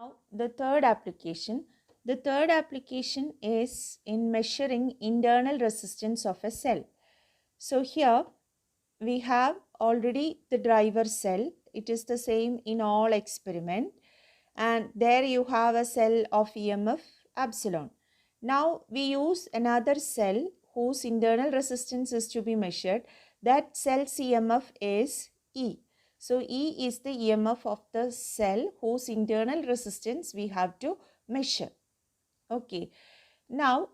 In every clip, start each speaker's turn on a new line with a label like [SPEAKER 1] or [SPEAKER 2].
[SPEAKER 1] Now, the third application is in measuring internal resistance of a cell. So here we have already the driver cell. It is the same in all experiment, and there you have a cell of EMF epsilon. Now we use another cell whose internal resistance is to be measured. That cell's EMF is E. So E is the EMF of the cell whose internal resistance we have to measure. Okay. Now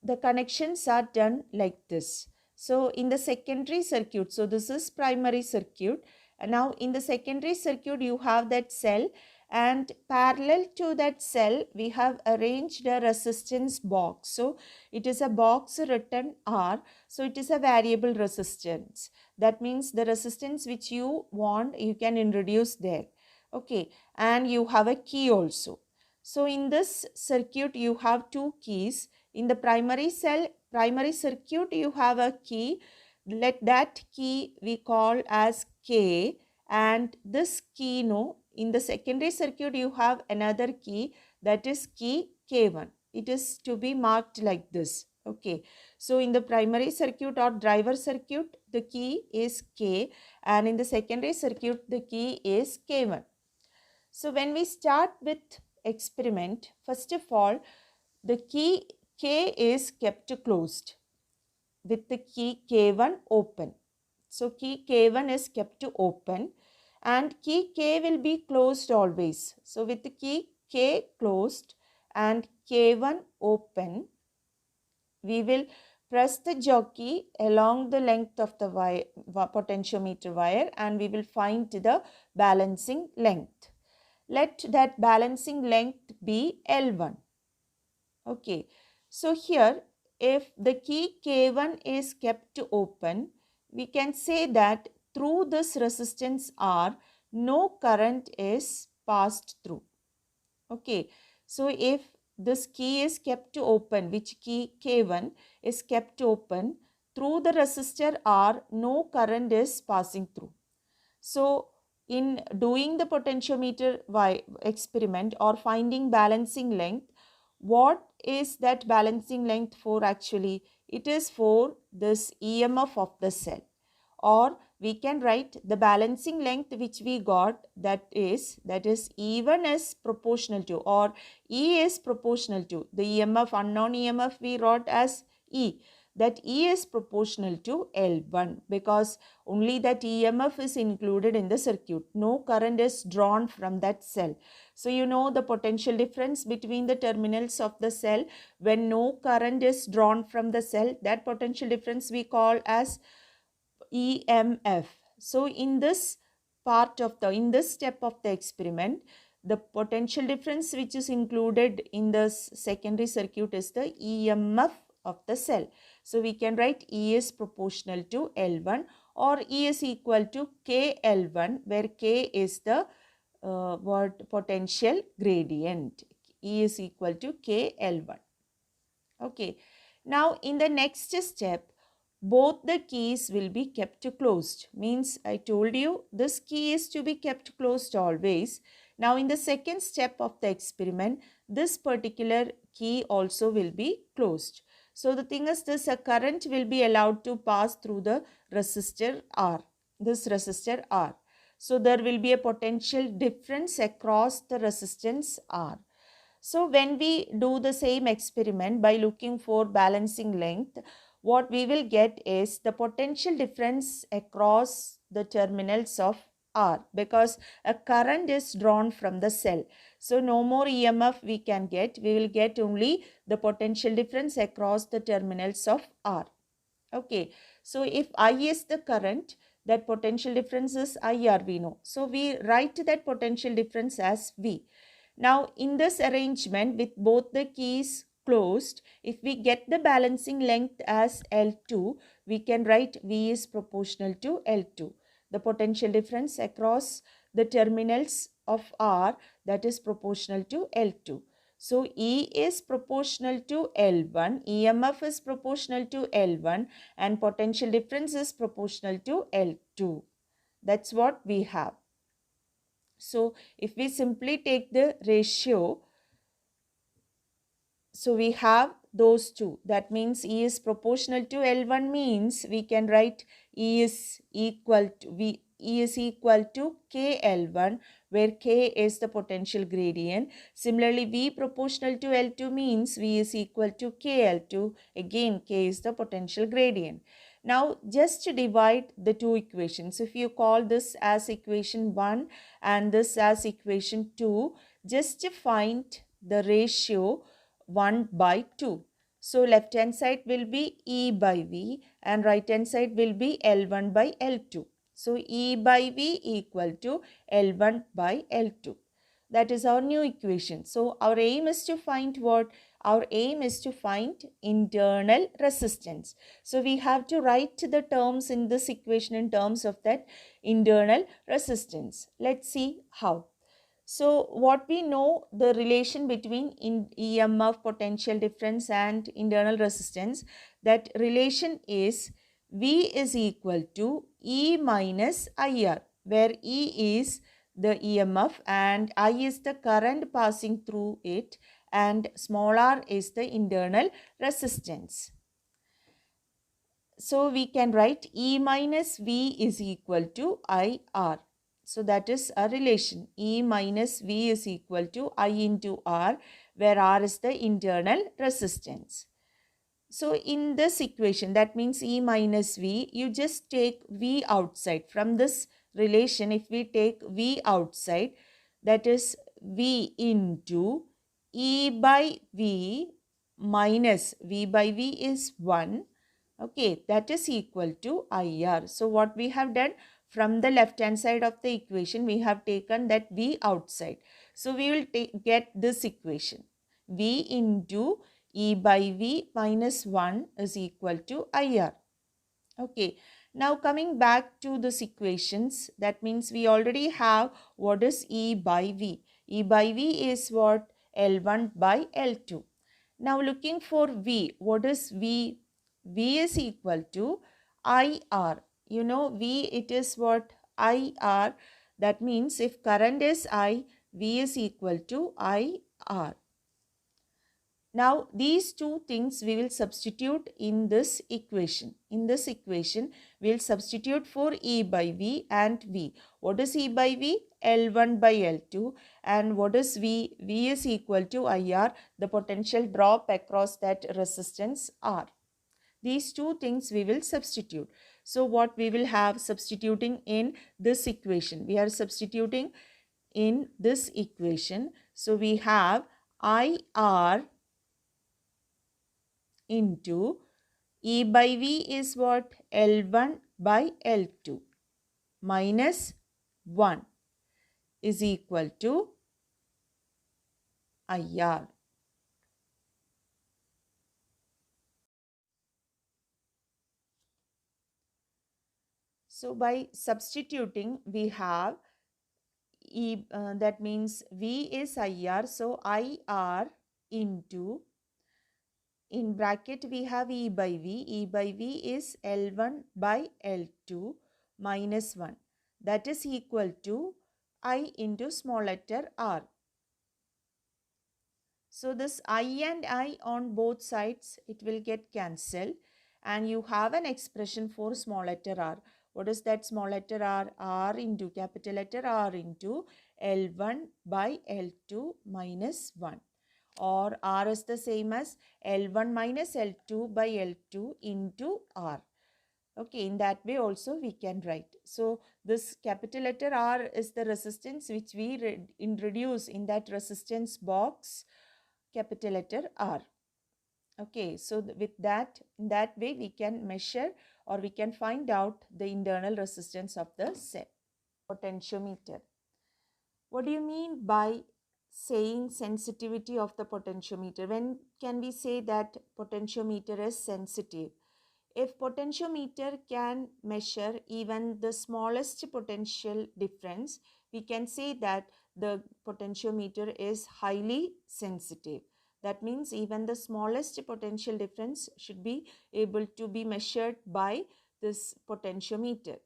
[SPEAKER 1] the connections are done like this. So in the secondary circuit, so this is primary circuit. And now in the secondary circuit, you have that cell, and parallel to that cell, we have arranged a resistance box. So it is a box written R. So it is a variable resistance. That means the resistance which you want, you can introduce there. Okay. And you have a key also. So in this circuit, you have two keys. In the primary circuit, you have a key. Let that key we call as K, and this key, in the secondary circuit you have another key, that is key K1. It is to be marked like this. Okay. So in the primary circuit or driver circuit, the key is K, and in the secondary circuit, the key is K1. So when we start with experiment, first of all, the key K is kept closed with the key K1 open. So key K1 is kept open and key K will be closed always. So with the key K closed and K1 open, we will press the jockey along the length of the wire, potentiometer wire, and we will find the balancing length. Let that balancing length be L1. Okay, so here if the key K1 is kept open, we can say that through this resistance R, no current is passed through. Okay, so if this key is kept open, which key K1 is kept open, through the resistor R, no current is passing through. So in doing the potentiometer experiment or finding balancing length, what is that balancing length for actually? It is for this EMF of the cell, or we can write the balancing length which we got, that is E1 is proportional to, or E is proportional to the EMF, unknown EMF we wrote as E, that E is proportional to L1 because only that EMF is included in the circuit. No current is drawn from that cell. So you know the potential difference between the terminals of the cell. When no current is drawn from the cell, that potential difference we call as EMF. So in this step of the experiment, the potential difference which is included in the secondary circuit is the EMF of the cell. So we can write E is proportional to L1, or E is equal to KL1, where K is the potential gradient. E is equal to KL1. Okay. Now in the next step, both the keys will be kept closed. Means I told you this key is to be kept closed always. Now in the second step of the experiment, this particular key also will be closed. So the thing is this, a current will be allowed to pass through the resistor R, this resistor R. So there will be a potential difference across the resistance R. So when we do the same experiment by looking for balancing length, what we will get is the potential difference across the terminals of R, because a current is drawn from the cell. So no more EMF we can get. We will get only the potential difference across the terminals of R. Okay. So if I is the current, that potential difference is IR we know. So we write that potential difference as V. Now in this arrangement with both the keys closed, if we get the balancing length as L2, we can write V is proportional to L2. The potential difference across the terminals of R, that is proportional to L2. So E is proportional to L1, EMF is proportional to L1, and potential difference is proportional to L2. That's what we have. So if we simply take the ratio, so we have those two. That means E is proportional to L1 means we can write E is equal to E is equal to KL1, where K is the potential gradient. Similarly, V proportional to L2 means V is equal to KL2. Again, K is the potential gradient. Now, just to divide the two equations, if you call this as equation 1 and this as equation 2, just to find the ratio 1 by 2. So left hand side will be E by V and right hand side will be L1 by L2. So E by V equal to L1 by L2. That is our new equation. So our aim is to find what? Our aim is to find internal resistance. So we have to write the terms in this equation in terms of that internal resistance. Let's see how. So what we know, the relation between EMF, potential difference and internal resistance, that relation is V is equal to E minus IR, where E is the EMF and I is the current passing through it and small r is the internal resistance. So we can write E minus V is equal to IR. So that is a relation. E minus V is equal to I into R, where R is the internal resistance. So in this equation, that means E minus V, you just take V outside. From this relation, if we take V outside, that is V into E by V minus V by V is 1. Okay, that is equal to IR. So what we have done, from the left hand side of the equation, we have taken that V outside. So we will get this equation. V into E by V minus 1 is equal to IR. Okay, now coming back to this equations, that means we already have what is E by V. E by V is what? L1 by L2. Now looking for V, what is V? V is equal to IR. You know V, it is what? IR. That means if current is I, V is equal to IR. Now these two things we will substitute in this equation. In this equation, we will substitute for E by V and V. What is E by V? L1 by L2. And what is V? V is equal to IR, the potential drop across that resistance R. These two things we will substitute. So what we will have substituting in this equation? We are substituting in this equation. So we have IR into E by V is what? L1 by L2 minus 1 is equal to IR. So by substituting, we have that means V is IR. So IR into, in bracket we have E by V. E by V is L1 by L2 minus 1. That is equal to I into small letter r. So this I and I on both sides, it will get cancelled and you have an expression for small letter r. What is that small letter r? R into capital letter R into L1 by L2 minus 1. Or R is the same as L1 minus L2 by L2 into R. Okay, in that way also we can write. So this capital letter R is the resistance which we introduce in that resistance box, capital letter R. Okay, so with that, in that way we can measure or we can find out the internal resistance of the cell. Potentiometer. What do you mean by saying sensitivity of the potentiometer? When can we say that potentiometer is sensitive? If potentiometer can measure even the smallest potential difference, we can say that the potentiometer is highly sensitive. That means even the smallest potential difference should be able to be measured by this potentiometer.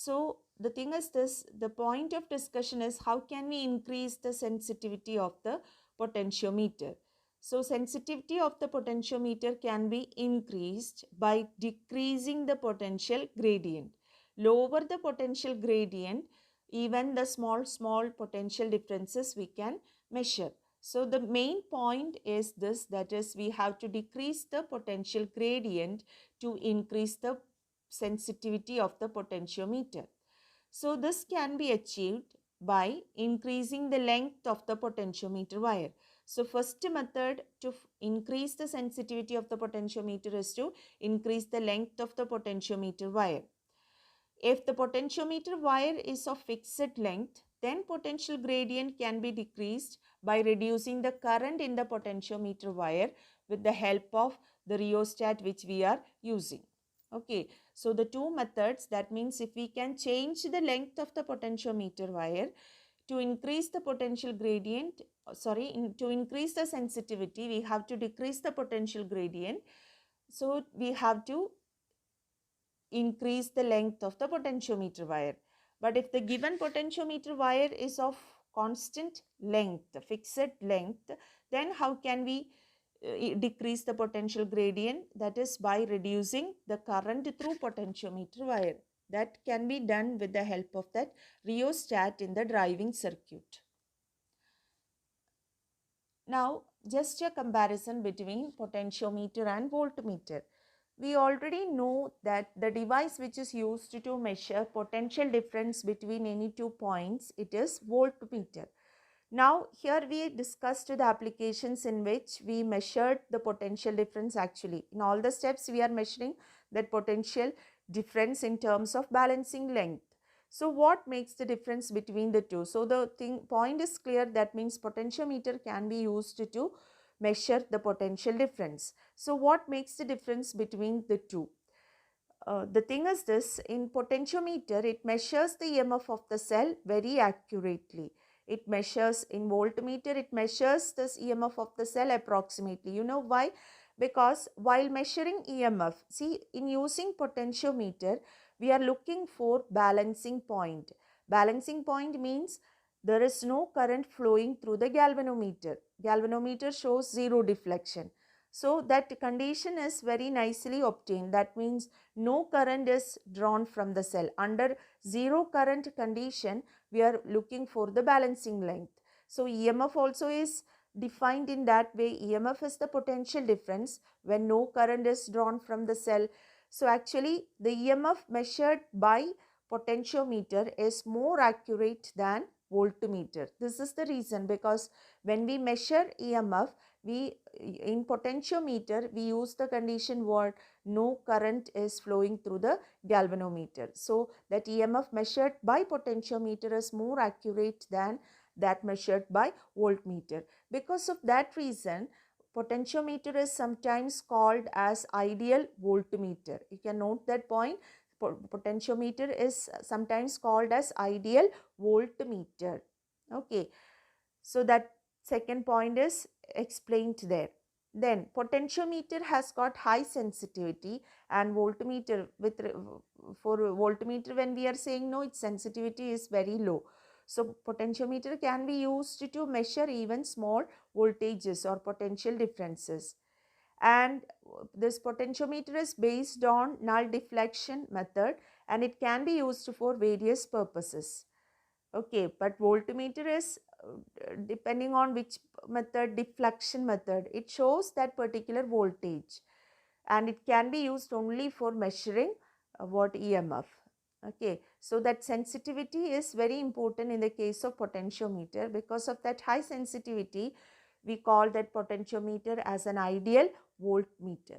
[SPEAKER 1] So the thing is this, the point of discussion is how can we increase the sensitivity of the potentiometer. So sensitivity of the potentiometer can be increased by decreasing the potential gradient. Lower the potential gradient, even the small potential differences we can measure. So the main point is this, that is we have to decrease the potential gradient to increase the sensitivity of the potentiometer. So this can be achieved by increasing the length of the potentiometer wire. So first method to increase the sensitivity of the potentiometer is to increase the length of the potentiometer wire. If the potentiometer wire is of fixed length, then potential gradient can be decreased by reducing the current in the potentiometer wire with the help of the rheostat which we are using. Okay, so the two methods, that means if we can change the length of the potentiometer wire to increase the potential gradient, to increase the sensitivity, we have to decrease the potential gradient. So we have to increase the length of the potentiometer wire. But if the given potentiometer wire is of constant length, fixed length, then how can we decrease the potential gradient? That is by reducing the current through potentiometer wire. That can be done with the help of that rheostat in the driving circuit. Now, just a comparison between potentiometer and voltmeter. We already know that the device which is used to measure potential difference between any 2 points, it is voltmeter. Now here we discussed the applications in which we measured the potential difference actually. In all the steps we are measuring that potential difference in terms of balancing length. So what makes the difference between the two? So the point is clear, that means potentiometer can be used to measure the potential difference. So what makes the difference between the two? The thing is this, in potentiometer it measures the EMF of the cell very accurately. It measures, in voltmeter it measures this EMF of the cell approximately. You know why? Because while measuring EMF, see, in using potentiometer we are looking for balancing point. Balancing point means there is no current flowing through the galvanometer. Galvanometer shows zero deflection. So that condition is very nicely obtained. That means no current is drawn from the cell. Under zero current condition, we are looking for the balancing length. So EMF also is defined in that way. EMF is the potential difference when no current is drawn from the cell. So actually the EMF measured by potentiometer is more accurate than voltmeter. This is the reason, because when we measure EMF, in potentiometer we use the condition where no current is flowing through the galvanometer. So that EMF measured by potentiometer is more accurate than that measured by voltmeter. Because of that reason, potentiometer is sometimes called as ideal voltmeter. You can note that point. Potentiometer is sometimes called as ideal voltmeter. Okay, so that second point is explained there. Then potentiometer has got high sensitivity, and voltmeter, for voltmeter when we are saying no, its sensitivity is very low. So potentiometer can be used to measure even small voltages or potential differences. And this potentiometer is based on null deflection method, and it can be used for various purposes. Okay, but voltmeter is depending on which method, deflection method, it shows that particular voltage, and it can be used only for measuring what EMF. Okay, so that sensitivity is very important in the case of potentiometer. Because of that high sensitivity, we call that potentiometer as an ideal voltmeter.